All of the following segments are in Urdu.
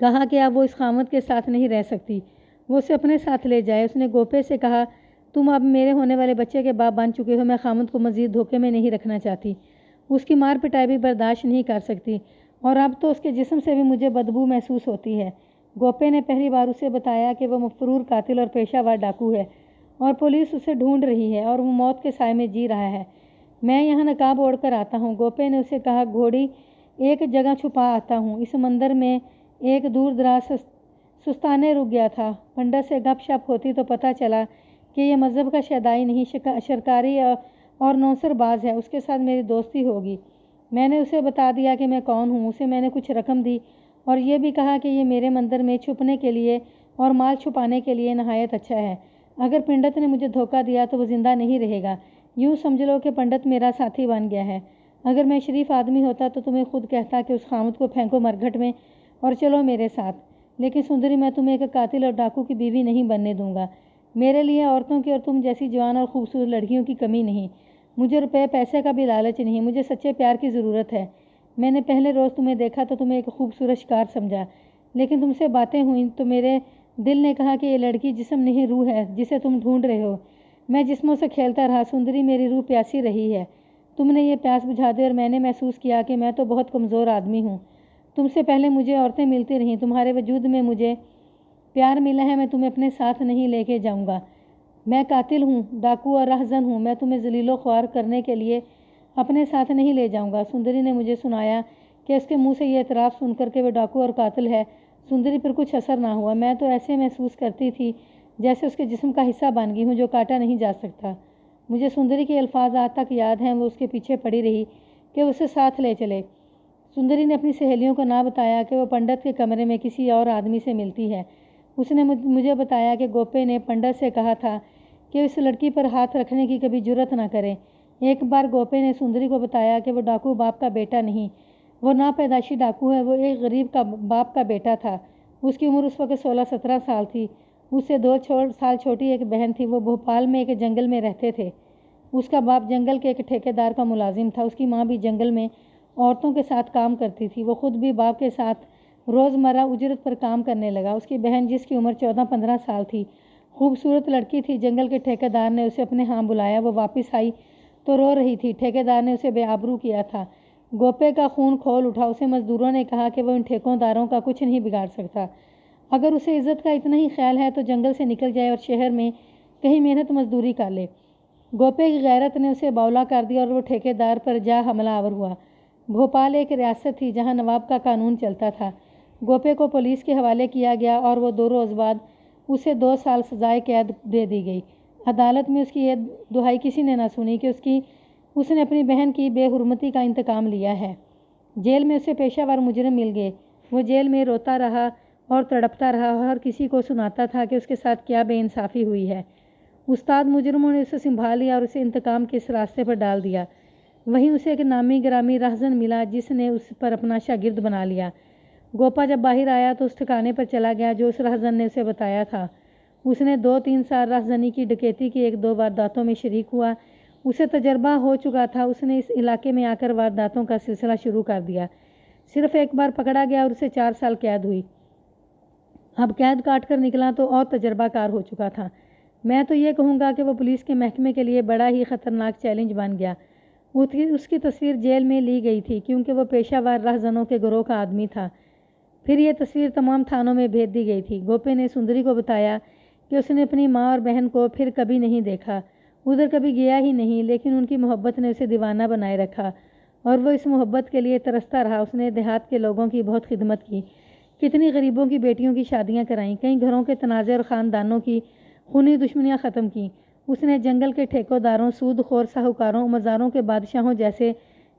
کہا کہ اب وہ اس خامد کے ساتھ نہیں رہ سکتی، وہ اسے اپنے ساتھ لے جائے۔ اس نے گوپے سے کہا، تم اب میرے ہونے والے بچے کے باپ بن چکے ہو، میں خامد کو مزید دھوکے میں نہیں رکھنا چاہتی، اس کی مار پٹائی بھی برداشت نہیں کر سکتی، اور اب تو اس کے جسم سے بھی مجھے بدبو محسوس ہوتی ہے۔ گوپے نے پہلی بار اسے بتایا کہ وہ مفرور قاتل اور پیشہ ور ڈاکو ہے، اور پولیس اسے ڈھونڈ رہی ہے اور وہ موت کے سائے میں جی رہا ہے۔ میں یہاں نقاب اوڑھ کر آتا ہوں، گوپے نے اسے کہا، گھوڑی ایک جگہ چھپا آتا ہوں۔ اس مندر میں ایک دور دراز سستانے رک گیا تھا۔ پنڈت سے گپ شپ ہوتی تو پتہ چلا کہ یہ مذہب کا شیدائی نہیں، شرکاری اور نوسر باز ہے، اس کے ساتھ میری دوستی ہوگی۔ میں نے اسے بتا دیا کہ میں کون ہوں، اسے میں نے کچھ رقم دی اور یہ بھی کہا کہ یہ میرے مندر میں چھپنے کے لیے اور مال چھپانے کے لیے نہایت اچھا ہے۔ اگر پنڈت نے مجھے دھوکہ دیا تو وہ زندہ نہیں رہے گا، یوں سمجھ لو کہ پنڈت میرا ساتھی بن گیا ہے۔ اگر میں شریف آدمی ہوتا تو تمہیں خود کہتا کہ اس خامد کو پھینکو مرگھٹ میں اور چلو میرے ساتھ، لیکن سندری میں تمہیں ایک قاتل اور ڈاکو کی بیوی نہیں بننے دوں گا۔ میرے لیے عورتوں کی اور تم جیسی جوان اور خوبصورت لڑکیوں کی کمی نہیں، مجھے روپے پیسے کا بھی لالچ نہیں، مجھے سچے پیار کی ضرورت ہے۔ میں نے پہلے روز تمہیں دیکھا تو تمہیں ایک خوبصورت شکار سمجھا، لیکن تم سے باتیں ہوئیں تو میرے دل نے کہا کہ یہ لڑکی جسم نہیں روح ہے جسے تم ڈھونڈ رہے ہو۔ میں جسموں سے کھیلتا رہا، سندری میری روح پیاسی رہی ہے، تم نے یہ پیاس بجھا دی اور میں نے محسوس کیا کہ میں تو بہت کمزور آدمی ہوں۔ تم سے پہلے مجھے عورتیں ملتی رہیں، تمہارے وجود میں مجھے پیار ملا ہے، میں تمہیں اپنے ساتھ نہیں لے کے جاؤں گا۔ میں قاتل ہوں، ڈاکو اور رہزن ہوں، میں تمہیں ذلیل و خوار کرنے کے لیے اپنے ساتھ نہیں لے جاؤں گا۔ سندری نے مجھے سنایا کہ اس کے منہ سے یہ اعتراف سن کر کہ وہ ڈاکو اور قاتل ہے، سندری پر کچھ اثر نہ ہوا۔ میں تو ایسے محسوس کرتی تھی جیسے اس کے جسم کا حصہ بن گئی ہوں جو کاٹا نہیں جا سکتا۔ مجھے سندری کے الفاظ آج تک یاد ہیں، وہ اس کے پیچھے پڑی رہی کہ وہ اسے ساتھ لے چلے۔ سندری نے اپنی سہیلیوں کو نہ بتایا کہ وہ پنڈت کے کمرے میں کسی اور آدمی سے ملتی ہے۔ اس نے مجھے بتایا کہ گوپے نے پنڈت سے کہا تھا کہ اس لڑکی پر ہاتھ رکھنے کی کبھی جرت نہ کرے۔ ایک بار گوپے نے سندری کو بتایا کہ وہ ڈاکو باپ کا بیٹا نہیں، وہ ناپیدائشی ڈاکو ہے، وہ ایک غریب کا باپ کا بیٹا تھا۔ اس کی عمر اس وقت 16-17 سال تھی، اس سے 2 سال چھوٹی ایک بہن تھی۔ وہ بھوپال میں ایک جنگل میں رہتے تھے، اس کا باپ جنگل کے ایک ٹھیکیدار کا ملازم تھا، اس کی ماں بھی جنگل میں عورتوں کے ساتھ کام کرتی تھی، وہ خود بھی باپ کے ساتھ روزمرہ اجرت پر کام کرنے لگا۔ اس کی بہن جس کی عمر 14-15 سال تھی، خوبصورت لڑکی تھی، جنگل کے ٹھیکیدار نے اسے اپنے ہاں بلایا، وہ واپس آئی تو رو رہی تھی، ٹھیکیدار نے اسے بے آبرو کیا تھا۔ گوپے کا خون کھول اٹھا، اسے مزدوروں نے کہا کہ وہ ان ٹھیکوں داروں کا کچھ نہیں بگاڑ سکتا، اگر اسے عزت کا اتنا ہی خیال ہے تو جنگل سے نکل جائے اور شہر میں کہیں محنت مزدوری کر لے۔ گوپے کی غیرت نے اسے بولا کر دیا اور وہ ٹھیکیدار پر جا حملہ آور ہوا۔ بھوپال ایک ریاست تھی جہاں نواب کا قانون چلتا تھا۔ گوپے کو پولیس کے حوالے کیا گیا اور وہ 2 روز بعد اسے 2 سال سزائے قید دے دی گئی۔ عدالت میں اس کی یہ دہائی کسی نے نہ سنی کہ اس نے اپنی بہن کی بے حرمتی کا انتقام لیا ہے۔ جیل میں اسے پیشہ ور مجرم مل گئے، وہ جیل میں روتا رہا اور تڑپتا رہا اور ہر کسی کو سناتا تھا کہ اس کے ساتھ کیا بے انصافی ہوئی ہے۔ استاد مجرموں نے اسے سنبھال لیا اور اسے انتقام کے اس راستے پر ڈال دیا۔ وہیں اسے ایک نامی گرامی رہزن ملا جس نے اس پر اپنا شاگرد بنا لیا۔ گوپا جب باہر آیا تو اس ٹھکانے پر چلا گیا جو اس رہزن نے اسے بتایا تھا۔ اس نے 2-3 سال رہزنی کی ڈکیتی کی 1-2 وارداتوں میں شریک ہوا، اسے تجربہ ہو چکا تھا۔ اس نے اس علاقے میں آ کر وارداتوں کا سلسلہ شروع کر دیا۔ صرف ایک بار پکڑا گیا اور اسے 4 سال قید ہوئی۔ اب قید کاٹ کر نکلا تو اور تجربہ کار ہو چکا تھا۔ میں تو یہ کہوں گا کہ وہ پولیس کے محکمے کے لیے بڑا ہی خطرناک چیلنج بن گیا۔ اس کی تصویر جیل میں لی گئی تھی کیونکہ وہ پیشہ ور رہزنوں کے گروہ کا آدمی تھا۔ پھر یہ تصویر تمام تھانوں میں بھیج دی گئی تھی۔ گوپے نے سندری کو بتایا کہ اس نے اپنی ماں اور بہن کو پھر کبھی نہیں دیکھا، ادھر کبھی گیا ہی نہیں، لیکن ان کی محبت نے اسے دیوانہ بنائے رکھا اور وہ اس محبت کے لیے ترستا رہا۔ اس نے دیہات کے لوگوں کی بہت خدمت کی، کتنی غریبوں کی بیٹیوں کی شادیاں کرائیں، کئی گھروں کے تنازع اور خاندانوں کی خونی دشمنیاں ختم کیں۔ اس نے جنگل کے ٹھیکوں داروں، سود خور ساہوکاروں، مزاروں کے بادشاہوں جیسے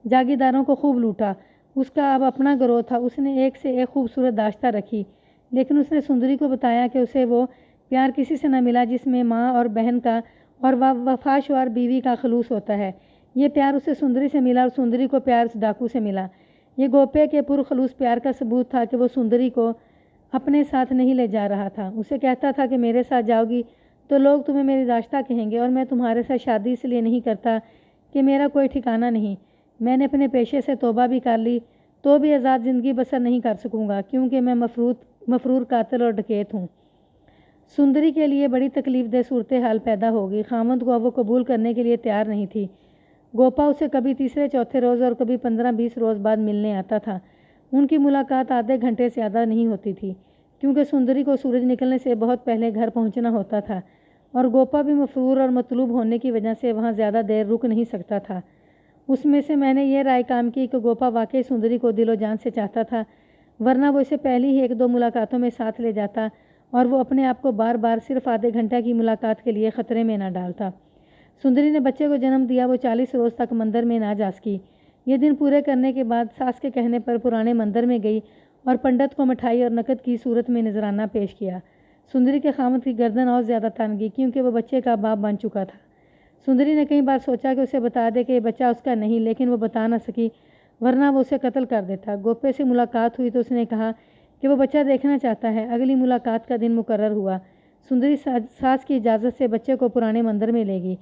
جاگیرداروں کو خوب لوٹا۔ اس کا اب اپنا گروہ تھا، اس نے ایک سے ایک خوبصورت داشتہ رکھی، لیکن اس نے سندری کو بتایا کہ اسے وہ پیار کسی سے نہ ملا جس میں ماں اور بہن کا اور وفاشوار بیوی کا خلوص ہوتا ہے۔ یہ پیار اسے سندری سے ملا اور سندری کو پیار اس ڈاکو سے ملا۔ یہ گوپے کے پرخلوص پیار کا ثبوت تھا کہ وہ سندری کو اپنے ساتھ نہیں لے جا رہا تھا۔ اسے کہتا تھا کہ میرے ساتھ جاؤ گی تو لوگ تمہیں میری داشتہ کہیں گے، اور میں تمہارے ساتھ شادی اس لیے نہیں کرتا کہ میرا کوئی ٹھکانہ نہیں۔ میں نے اپنے پیشے سے توبہ بھی کر لی، تو بھی آزاد زندگی بسر نہیں کر سکوں گا کیونکہ میں مفرور قاتل اور ڈکیت ہوں۔ سندری کے لیے بڑی تکلیف دہ صورتحال پیدا ہوگی۔ خامند کو اب وہ قبول کرنے کے لیے تیار نہیں تھی۔ گوپا اسے کبھی تیسرے چوتھے روز اور کبھی 15-20 روز بعد ملنے آتا تھا۔ ان کی ملاقات آدھے گھنٹے سے زیادہ نہیں ہوتی تھی کیونکہ سندری کو سورج نکلنے سے بہت پہلے گھر پہنچنا ہوتا تھا اور گوپا بھی مفرور اور مطلوب ہونے کی وجہ سے وہاں زیادہ دیر رک نہیں سکتا تھا۔ اس میں سے میں نے یہ رائے کام کی کہ گوپا واقعی سندری کو دل و جان سے چاہتا تھا، ورنہ وہ اسے پہلی ہی 1-2 ملاقاتوں میں ساتھ لے جاتا اور وہ اپنے آپ کو بار بار صرف آدھے گھنٹہ کی ملاقات کے لیے خطرے میں نہ ڈالتا۔ سندری نے بچے کو جنم دیا، وہ 40 روز تک مندر میں نہ جا سکی۔ یہ دن پورے کرنے کے بعد ساس کے کہنے پر پرانے مندر میں گئی اور پنڈت کو مٹھائی اور نقد کی صورت میں نذرانہ پیش کیا۔ سندری کے خامد کی گردن اور زیادہ تان گئی کیونکہ وہ بچے کا باپ بن چکا تھا۔ سندری نے کئی بار سوچا کہ اسے بتا دے کہ یہ بچہ اس کا نہیں، لیکن وہ بتا نہ سکی ورنہ وہ اسے قتل کر دیتا۔ گوپے سے ملاقات ہوئی تو اس نے کہا کہ وہ بچہ دیکھنا چاہتا ہے۔ اگلی ملاقات کا دن مقرر ہوا۔ سندری ساس کی اجازت سے بچے کو پرانے مندر میں لے گئی۔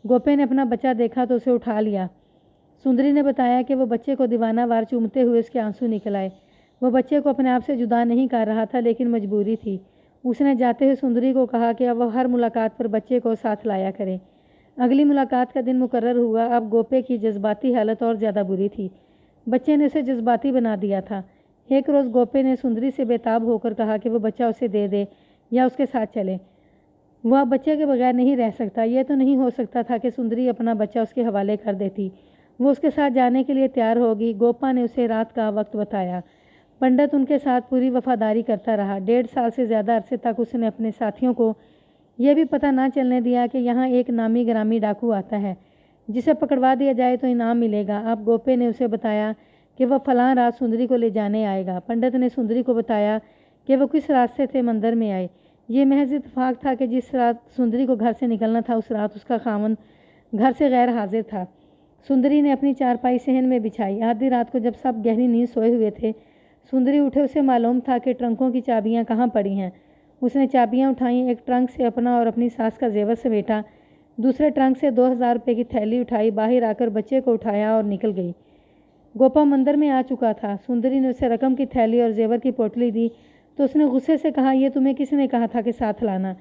گوپے نے اپنا بچہ دیکھا تو اسے اٹھا لیا۔ سندری نے بتایا کہ وہ بچے کو دیوانہ وار چومتے ہوئے اس کے آنسو نکل آئے۔ وہ بچے کو اپنے آپ سے جدا نہیں کر رہا تھا لیکن مجبوری تھی۔ اس نے جاتے ہوئے سندری کو کہا کہ اب وہ ہر ملاقات پر بچے کو ساتھ لایا کرے۔ اگلی ملاقات کا دن مقرر ہوا۔ اب گوپے کی جذباتی حالت اور زیادہ بری تھی۔ بچے نے اسے جذباتی بنا دیا تھا۔ ایک روز گوپے نے سندری سے بے تاب ہو کر کہا کہ وہ بچہ اسے دے دے یا اس کے ساتھ چلے۔ وہ اب بچے کے بغیر نہیں رہ سکتا۔ یہ تو نہیں ہو سکتا تھا کہ سندری اپنا بچہ اس کے حوالے کر دیتی۔ وہ اس کے ساتھ جانے کے لیے تیار ہوگی۔ گوپا نے اسے رات کا وقت بتایا۔ پنڈت ان کے ساتھ پوری وفاداری کرتا رہا۔ 1.5 سال سے زیادہ عرصے تک اس نے اپنے ساتھیوں کو یہ بھی پتہ نہ چلنے دیا کہ یہاں ایک نامی گرامی ڈاکو آتا ہے جسے پکڑوا دیا جائے تو انعام ملے گا۔ اب گوپے نے اسے بتایا کہ وہ فلاں رات سندری کو لے جانے آئے گا۔ پنڈت نے سندری کو بتایا کہ وہ کس راستے سے مندر میں آئے۔ یہ محض اتفاق تھا کہ جس رات سندری کو گھر سے نکلنا تھا اس رات اس کا خاوند گھر سے غیر حاضر تھا۔ سندری نے اپنی چارپائی صحن میں بچھائی۔ آدھی رات کو جب سب گہری نیند سوئے ہوئے تھے، سندری اٹھے۔ اسے معلوم تھا کہ ٹرنکوں کی چابیاں کہاں پڑی ہیں۔ اس نے چابیاں اٹھائیں، ایک ٹرنک سے اپنا اور اپنی ساس کا زیور سمیٹا، دوسرے ٹرنک سے 2000 روپے کی تھیلی اٹھائی، باہر آ کر بچے کو اٹھایا اور نکل گئی۔ گوپا مندر میں آ چکا تھا۔ سندری نے اسے رقم کی تھیلی اور زیور کی پوٹلی دی تو اس نے غصے سے کہا، یہ تمہیں کس نے کہا تھا کہ ساتھ لانا؟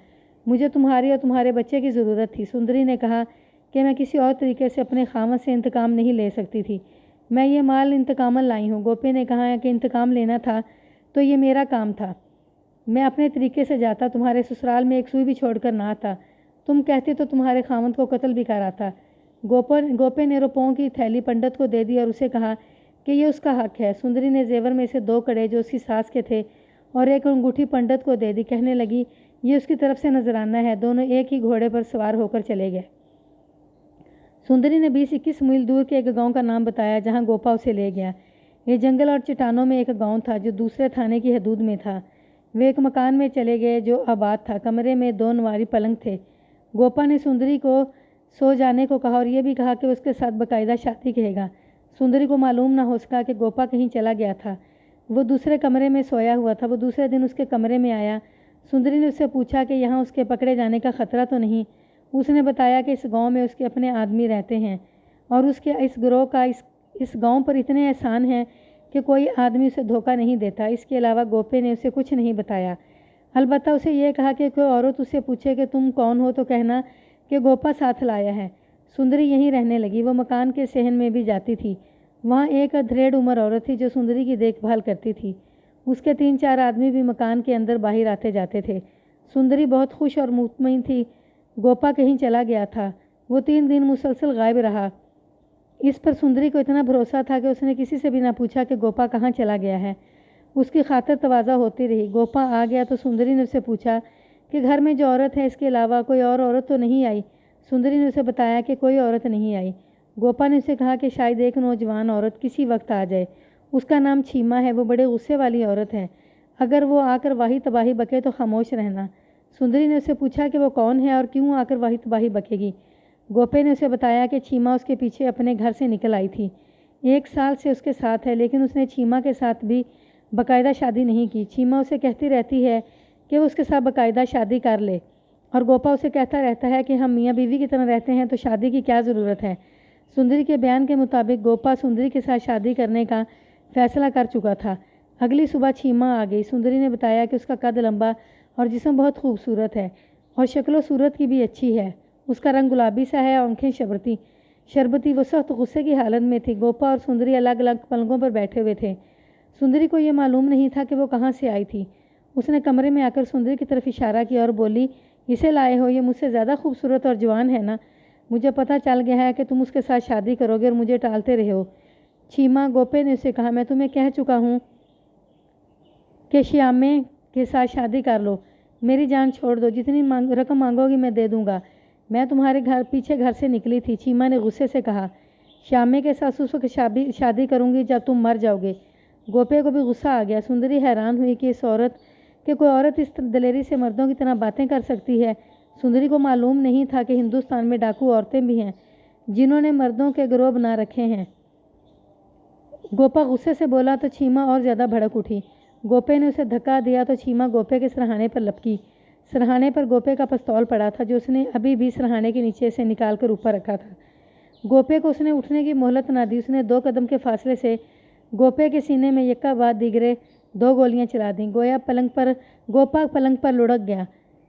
مجھے تمہاری اور تمہارے بچے کی ضرورت تھی۔ سندری نے کہا کہ میں کسی اور طریقے سے اپنے خاوند سے انتقام نہیں لے سکتی تھی۔ میں یہ مال انتقاماً لائی ہوں۔ گوپے نے کہا کہ انتقام لینا تھا تو یہ میرا کام تھا۔ میں اپنے طریقے سے جاتا، تمہارے سسرال میں ایک سوئی بھی چھوڑ کر نہ آتا۔ تم کہتی تو تمہارے خاوند کو قتل بھی کر آتا۔ گوپے نے روپوں کی تھیلی پنڈت کو دے دی اور اسے کہا کہ یہ اس کا حق ہے۔ سندری نے زیور میں سے 2 کڑے جو اس کی ساس کے تھے اور ایک انگوٹھی پنڈت کو دے دی۔ کہنے لگی، یہ اس کی طرف سے نذرانہ ہے۔ دونوں ایک ہی گھوڑے پر سوار ہو کر چلے گئے۔ سندری نے 20-21 میل دور کے ایک گاؤں کا نام بتایا جہاں گوپا اسے لے گیا۔ یہ جنگل اور چٹانوں میں ایک گاؤں تھا جو دوسرے تھانے کی حدود میں تھا۔ وہ ایک مکان میں چلے گئے جو آباد تھا۔ کمرے میں 2 نواری پلنگ تھے۔ گوپا نے سندری کو سو جانے کو کہا اور یہ بھی کہا کہ اس کے ساتھ باقاعدہ شادی کہے گا۔ سندری کو معلوم نہ ہو سکا کہ گوپا کہیں چلا گیا تھا۔ وہ دوسرے کمرے میں سویا ہوا تھا۔ وہ دوسرے دن اس کے کمرے میں آیا۔ سندری نے اس سے پوچھا کہ یہاں اس کے پکڑے جانے کا خطرہ تو نہیں؟ اس نے بتایا کہ اس گاؤں میں اس کے اپنے آدمی رہتے ہیں اور اس کے اس گروہ کا اس گاؤں پر اتنے احسان ہیں کہ کوئی آدمی اسے دھوکہ نہیں دیتا۔ اس کے علاوہ گوپے نے اسے کچھ نہیں بتایا۔ البتہ اسے یہ کہا کہ کوئی عورت اسے پوچھے کہ تم کون ہو تو کہنا کہ گوپا ساتھ لایا ہے۔ سندری یہیں رہنے لگی۔ وہ مکان کے صحن میں بھی جاتی تھی۔ وہاں ایک ادھیڑ عمر عورت تھی جو سندری کی دیکھ بھال کرتی تھی۔ اس کے 3-4 آدمی بھی مکان کے اندر باہر آتے جاتے تھے۔ سندری بہت خوش اور مطمئن تھی۔ گوپا کہیں چلا گیا تھا۔ وہ 3 دن مسلسل غائب رہا۔ اس پر سندری کو اتنا بھروسہ تھا کہ اس نے کسی سے بھی نہ پوچھا کہ گوپا کہاں چلا گیا ہے۔ اس کی خاطر تواضع ہوتی رہی۔ گوپا آ گیا تو سندری نے اسے پوچھا کہ گھر میں جو عورت ہے اس کے علاوہ کوئی اور عورت تو نہیں آئی؟ سندری نے اسے بتایا کہ کوئی عورت نہیں آئی۔ گوپا نے اسے کہا کہ شاید ایک نوجوان عورت کسی وقت آ جائے۔ اس کا نام چھیما ہے۔ وہ بڑے غصے والی عورت ہے۔ اگر وہ آ کر واہی تباہی بکے تو خاموش رہنا۔ سندری نے اسے پوچھا کہ وہ کون ہے اور کیوں آ کر واہی تباہی بکے گی؟ گوپے نے اسے بتایا کہ چھیما اس کے پیچھے اپنے گھر سے نکل آئی تھی۔ 1 سال سے اس کے ساتھ ہے لیکن اس نے چھیما کے ساتھ بھی باقاعدہ شادی نہیں کی۔ چھیما اسے کہتی رہتی ہے کہ وہ اس کے ساتھ باقاعدہ شادی کر لے اور گوپا اسے کہتا رہتا ہے کہ ہم میاں بیوی کی طرح رہتے ہیں تو شادی کی کیا ضرورت ہے؟ سندری کے بیان کے مطابق گوپا سندری کے ساتھ شادی کرنے کا فیصلہ کر چکا تھا۔ اگلی صبح چھیما آ گئی۔ سندری نے بتایا کہ اس کا قد لمبا اور جسم بہت خوبصورت ہے اور شکل و صورت کی بھی اچھی ہے۔ اس کا رنگ گلابی سا ہے اور آنکھیں شربتی۔ وہ سخت غصے کی حالت میں تھی۔ گوپا اور سندری الگ الگ پلنگوں پر بیٹھے ہوئے تھے۔ سندری کو یہ معلوم نہیں تھا کہ وہ کہاں سے آئی تھی۔ اس نے کمرے میں آ کر سندری کی طرف اشارہ کیا اور بولی، اسے لائے ہو، یہ مجھ سے زیادہ خوبصورت اور جوان ہے نا؟ مجھے پتہ چل گیا ہے کہ تم اس کے ساتھ شادی کرو گے اور مجھے ٹالتے رہے ہو۔ چھیما، گوپے نے اسے کہا، میں تمہیں کہہ چکا ہوں کہ شیامے کے ساتھ شادی کر لو۔ میری جان چھوڑ دو، جتنی رقم مانگو گی میں دے دوں گا۔ میں تمہارے پیچھے گھر سے نکلی تھی۔ چھیما نے غصے سے کہا، شیامے کے ساتھ اس وقت شادی کروں گی جب تم مر جاؤ گے۔ گوپے کو بھی غصہ آ گیا۔ سندری حیران ہوئی کہ کوئی عورت اس دلیری سے مردوں کی طرح باتیں کر سکتی ہے۔ سندری کو معلوم نہیں تھا کہ ہندوستان میں ڈاکو عورتیں بھی ہیں جنہوں نے مردوں کے گروہ بنا رکھے ہیں۔ گوپا غصے سے بولا تو چھیما اور زیادہ بھڑک اٹھی۔ گوپے نے اسے دھکا دیا تو چھیما گوپے کے سرہانے پر لپکی۔ سرہانے پر گوپے کا پستول پڑا تھا جو اس نے ابھی بھی سرہانے کے نیچے سے نکال کر اوپر رکھا تھا۔ گوپے کو اس نے اٹھنے کی مہلت نہ دی۔ اس نے 2 قدم کے فاصلے سے گوپے کے سینے میں یکا بعد دیگرے 2 گولیاں چلا دیں۔ گوپا پلنگ پر لڑک گیا۔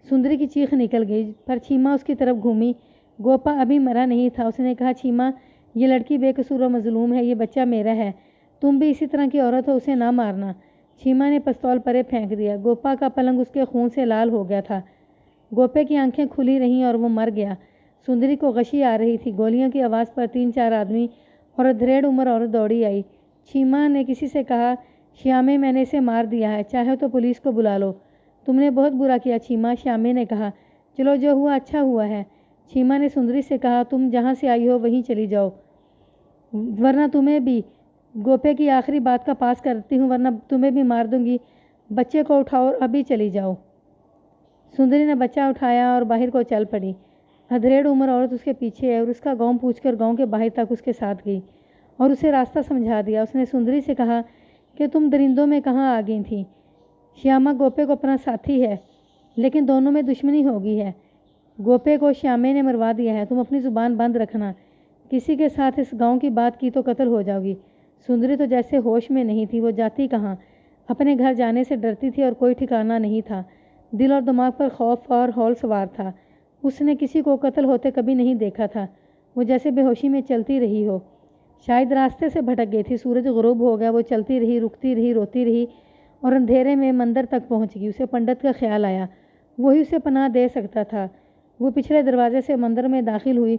سندری کی چیخ نکل گئی پر چھیما اس کی طرف گھومی۔ گوپا ابھی مرا نہیں تھا۔ اس نے کہا، چھیما، یہ لڑکی بے قصور و مظلوم ہے، یہ بچہ میرا ہے، تم بھی اسی طرح کی عورت ہو، اسے نہ مارنا۔ چھیما نے پستول پرے پھینک دیا۔ گوپا کا پلنگ اس کے خون سے لال ہو گیا تھا۔ گوپے کی آنکھیں کھلی رہیں اور وہ مر گیا۔ سندری کو غشی آ رہی تھی۔ گولیوں کی آواز پر 3-4 آدمی اور ادھیڑ عمر عورت دوڑی آئی۔ چھیما نے کسی سے کہا، شیامے، میں نے اسے مار دیا ہے، چاہے تو پولیس کو بلا لو۔ تم نے بہت برا کیا چھیما، شیامے نے کہا۔ چلو، جو ہوا اچھا ہوا ہے۔ چھیما نے سندری سے کہا، تم جہاں سے آئی ہو وہیں چلی جاؤ، ورنہ تمہیں بھی گوپے کی آخری بات کا پاس کرتی ہوں، ورنہ تمہیں بھی مار دوں گی۔ بچے کو اٹھاؤ اور ابھی چلی جاؤ۔ سندری نے بچہ اٹھایا اور باہر کو چل پڑی۔ ادھیڑ عمر عورت اس کے پیچھے ہے اور اس کا گاؤں پوچھ کر گاؤں کے باہر تک اس کے ساتھ گئی اور اسے راستہ سمجھا دیا۔ اس نے سندری سے کہا کہ تم درندوں میں کہاں آ گئی تھی؟ شیاما گوپے کو اپنا ساتھی ہے، لیکن دونوں میں دشمنی ہو گئی ہے۔ گوپے کو شیامے نے مروا دیا ہے۔ تم اپنی زبان بند رکھنا، کسی کے ساتھ اس گاؤں کی بات کی تو قتل ہو جاؤ گی۔ سندری تو جیسے ہوش میں نہیں تھی۔ وہ جاتی کہاں؟ اپنے گھر جانے سے ڈرتی تھی اور کوئی ٹھکانہ نہیں تھا۔ دل اور دماغ پر خوف اور ہول سوار تھا۔ اس نے کسی کو قتل ہوتے کبھی نہیں دیکھا تھا۔ وہ جیسے بے ہوشی میں چلتی رہی ہو، شاید راستے سے بھٹک گئی تھی۔ سورج غروب ہو گیا۔ وہ چلتی رہی، رکتی رہی، روتی رہی اور اندھیرے میں مندر تک پہنچ گئی۔ اسے پنڈت کا خیال آیا، وہی اسے پناہ دے سکتا تھا۔ وہ پچھلے دروازے سے مندر میں داخل ہوئی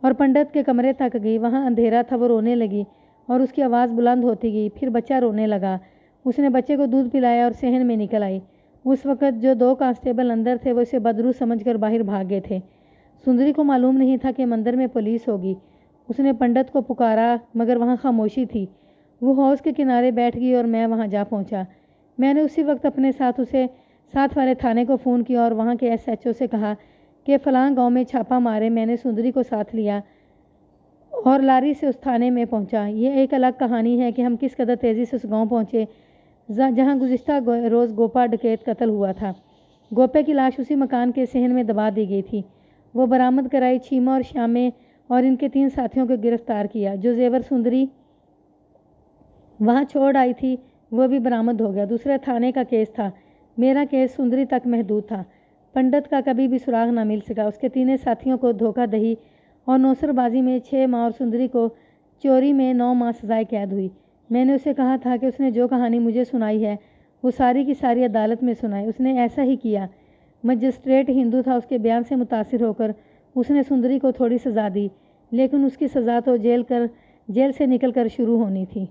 اور پنڈت کے کمرے تک گئی۔ وہاں اندھیرا تھا۔ وہ رونے لگی اور اس کی آواز بلند ہوتی گئی۔ پھر بچہ رونے لگا۔ اس نے بچے کو دودھ پلایا اور صحن میں نکل آئی۔ اس وقت جو 2 کانسٹیبل اندر تھے وہ اسے بدرو سمجھ کر باہر بھاگ گئے تھے۔ سندری کو معلوم نہیں تھا کہ مندر میں پولیس ہوگی۔ اس نے پنڈت کو پکارا مگر وہاں خاموشی تھی۔ وہ حوض کے کنارے بیٹھ گئی اور میں وہاں جا پہنچا۔ میں نے اسی وقت اپنے ساتھ والے تھانے کو فون کیا اور وہاں کے SHO سے کہا کہ فلاں گاؤں میں چھاپا مارے۔ میں نے سندری کو ساتھ لیا اور لاری سے اس تھانے میں پہنچا۔ یہ ایک الگ کہانی ہے کہ ہم کس قدر تیزی سے اس گاؤں پہنچے جہاں گزشتہ روز گوپا ڈکیت قتل ہوا تھا۔ گوپے کی لاش اسی مکان کے صحن میں دبا دی گئی تھی۔ وہ برآمد کرائی۔ چھیما اور شیامے اور ان کے 3 ساتھیوں کو گرفتار کیا۔ جو زیور سندری وہاں چھوڑ آئی تھی وہ بھی برآمد ہو گیا۔ دوسرے تھانے کا کیس تھا۔ میرا کیس سندری تک محدود تھا۔ پنڈت کا کبھی بھی سراغ نہ مل سکا۔ اس کے 3 ساتھیوں کو دھوکہ دہی اور نوسر بازی میں 6 ماہ اور سندری کو چوری میں 9 ماہ سزائے قید ہوئی۔ میں نے اسے کہا تھا کہ اس نے جو کہانی مجھے سنائی ہے وہ ساری کی ساری عدالت میں سنائے۔ اس نے ایسا ہی کیا۔ مجسٹریٹ ہندو تھا۔ اس کے بیان سے متاثر ہو کر اس نے سندری کو تھوڑی سزا دی، لیکن اس کی سزا تو جیل سے نکل کر شروع ہونی تھی۔